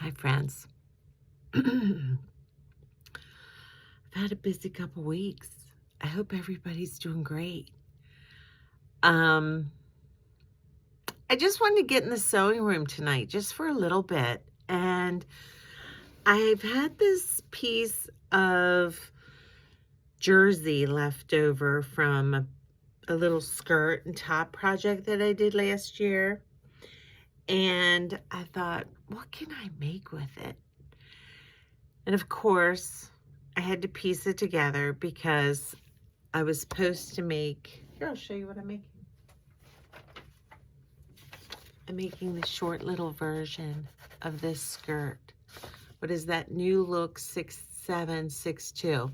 Hi, friends. I've had a busy couple weeks. I hope everybody's doing great. Um, I just wanted to get in the sewing room tonight just for a little bit. And I've had this piece of jersey left over from a little skirt and top project that I did last year. And I thought, what can I make with it? And of course, I had to piece it together because I was supposed to make, here, I'll show you what I'm making. I'm making the short little version of this skirt. What is that? New Look 6762.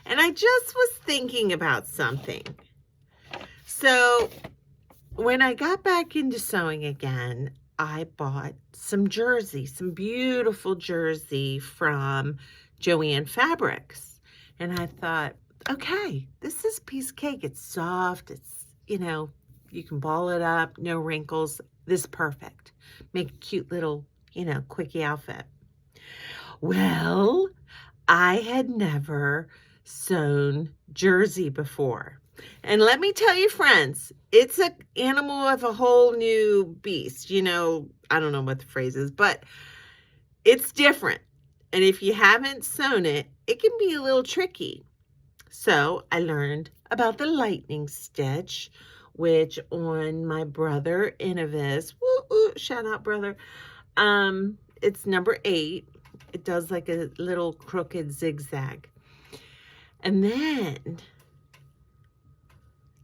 And I just was thinking about something. So when I got back into sewing again, I bought some jersey, some beautiful jersey from Joann Fabrics. And I thought, okay, this is a piece of cake. It's soft. It's, you can ball it up, no wrinkles. This is perfect. Make a cute little, quickie outfit. Well, I had never sewn jersey before. And let me tell you, friends, it's an animal of a whole new beast. I don't know what the phrase is, but it's different. And if you haven't sewn it, it can be a little tricky. So I learned about the lightning stitch, which on my brother Innovis, shout out brother, it's number 8. It does like a little crooked zigzag. And then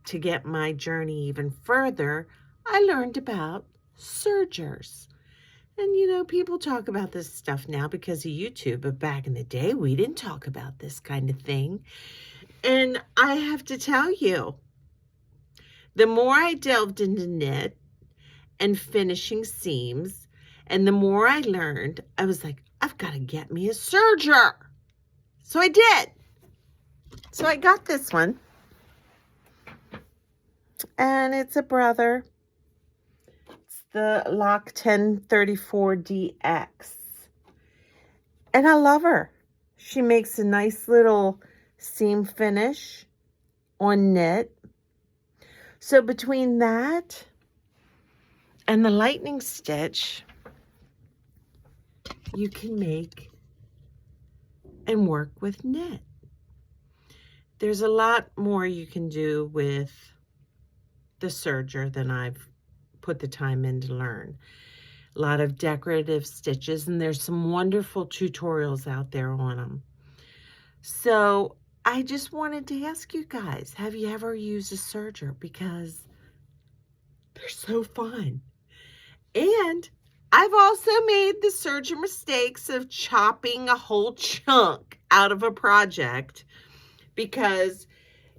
to get my journey even further, I learned about sergers. And people talk about this stuff now because of YouTube, but back in the day, we didn't talk about this kind of thing. And I have to tell you, the more I delved into knit and finishing seams, and the more I learned, I was like, I've got to get me a serger. So I did. So I got this one. And it's a brother. It's the Lock 1034DX. And I love her. She makes a nice little seam finish on knit. So between that and the lightning stitch, you can make and work with knit. There's a lot more you can do with the serger than I've put the time in to learn. A lot of decorative stitches, and there's some wonderful tutorials out there on them. So I just wanted to ask you guys, have you ever used a serger? Because they're so fun. And I've also made the serger mistakes of chopping a whole chunk out of a project because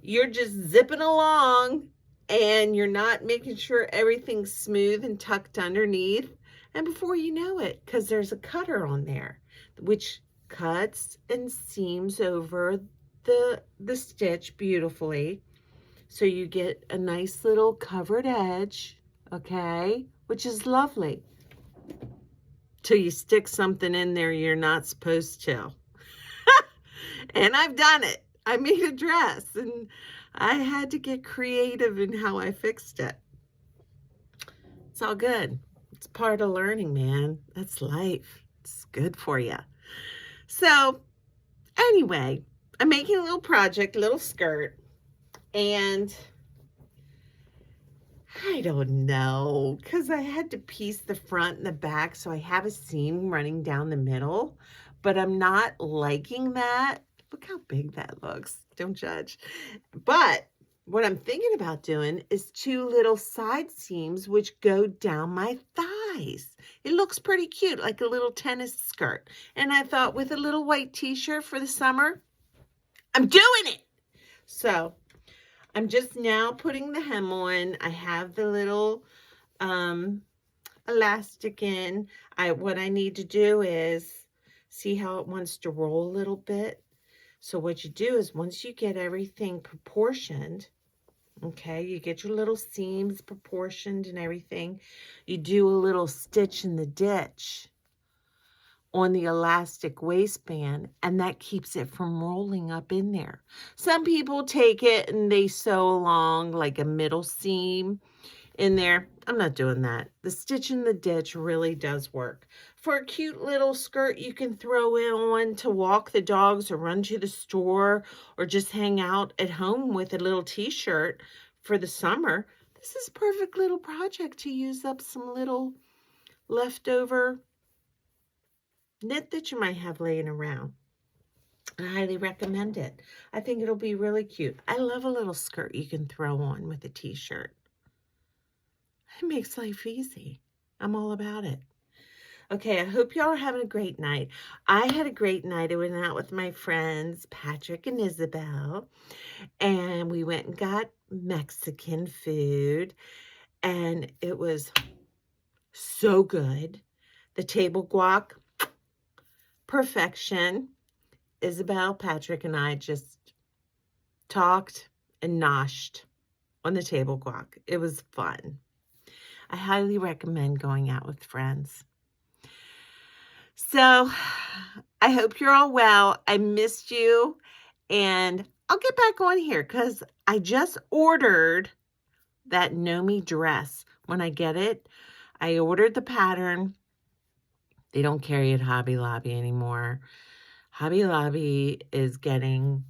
you're just zipping along and you're not making sure everything's smooth and tucked underneath. And before you know it, because there's a cutter on there, which cuts and seams over the stitch beautifully. So you get a nice little covered edge, okay, which is lovely. Till you stick something in there you're not supposed to. And I've done it. I made a dress and I had to get creative in how I fixed it. It's all good. It's part of learning, man. That's life. It's good for you. So anyway, I'm making a little project, a little skirt, and I don't know, because I had to piece the front and the back, so I have a seam running down the middle, but I'm not liking that. Look how big that looks. Don't judge. But what I'm thinking about doing is 2 little side seams which go down my thighs. It looks pretty cute, like a little tennis skirt. And I thought with a little white t-shirt for the summer, I'm doing it. So I'm just now putting the hem on. I have the little elastic in. What I need to do is see how it wants to roll a little bit. So what you do is once you get everything proportioned, okay, you get your little seams proportioned and everything, you do a little stitch in the ditch, on the elastic waistband, and that keeps it from rolling up in there. Some people take it and they sew along like a middle seam in there. I'm not doing that. The stitch in the ditch really does work. For a cute little skirt you can throw it on to walk the dogs or run to the store or just hang out at home with a little t-shirt for the summer, this is a perfect little project to use up some little leftover knit that you might have laying around. I highly recommend it. I think it'll be really cute. I love a little skirt you can throw on with a t-shirt. It makes life easy. I'm all about it. Okay, I hope y'all are having a great night. I had a great night. I went out with my friends, Patrick and Isabel, and we went and got Mexican food, and it was so good. The table guac, perfection. Isabel, Patrick, and I just talked and noshed on the table guac. It was fun. I highly recommend going out with friends. So I hope you're all well. I missed you, and I'll get back on here because I just ordered that Nomi dress. When I get it, I ordered the pattern. They don't carry it Hobby Lobby anymore. Hobby Lobby is getting,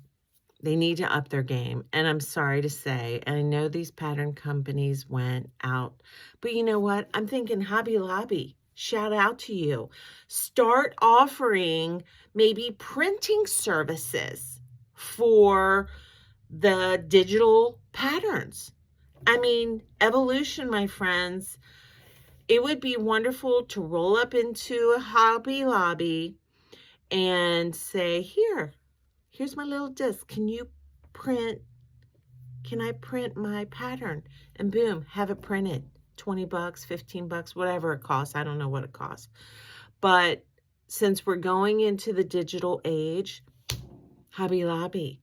they need to up their game. And I'm sorry to say, and I know these pattern companies went out, but you know what? I'm thinking Hobby Lobby, shout out to you. Start offering maybe printing services for the digital patterns. I mean, evolution, my friends. It would be wonderful to roll up into a Hobby Lobby and say, here's my little disc. Can I print my pattern? And boom, have it printed. 20 bucks, 15 bucks, whatever it costs. I don't know what it costs. But since we're going into the digital age, Hobby Lobby.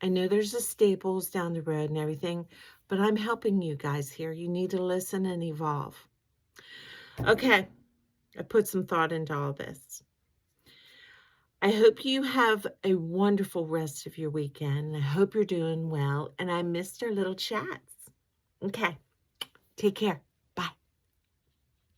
I know there's a Staples down the road and everything, but I'm helping you guys here. You need to listen and evolve. Okay, I put some thought into all this. I hope you have a wonderful rest of your weekend. I hope you're doing well, and I missed our little chats. Okay, take care.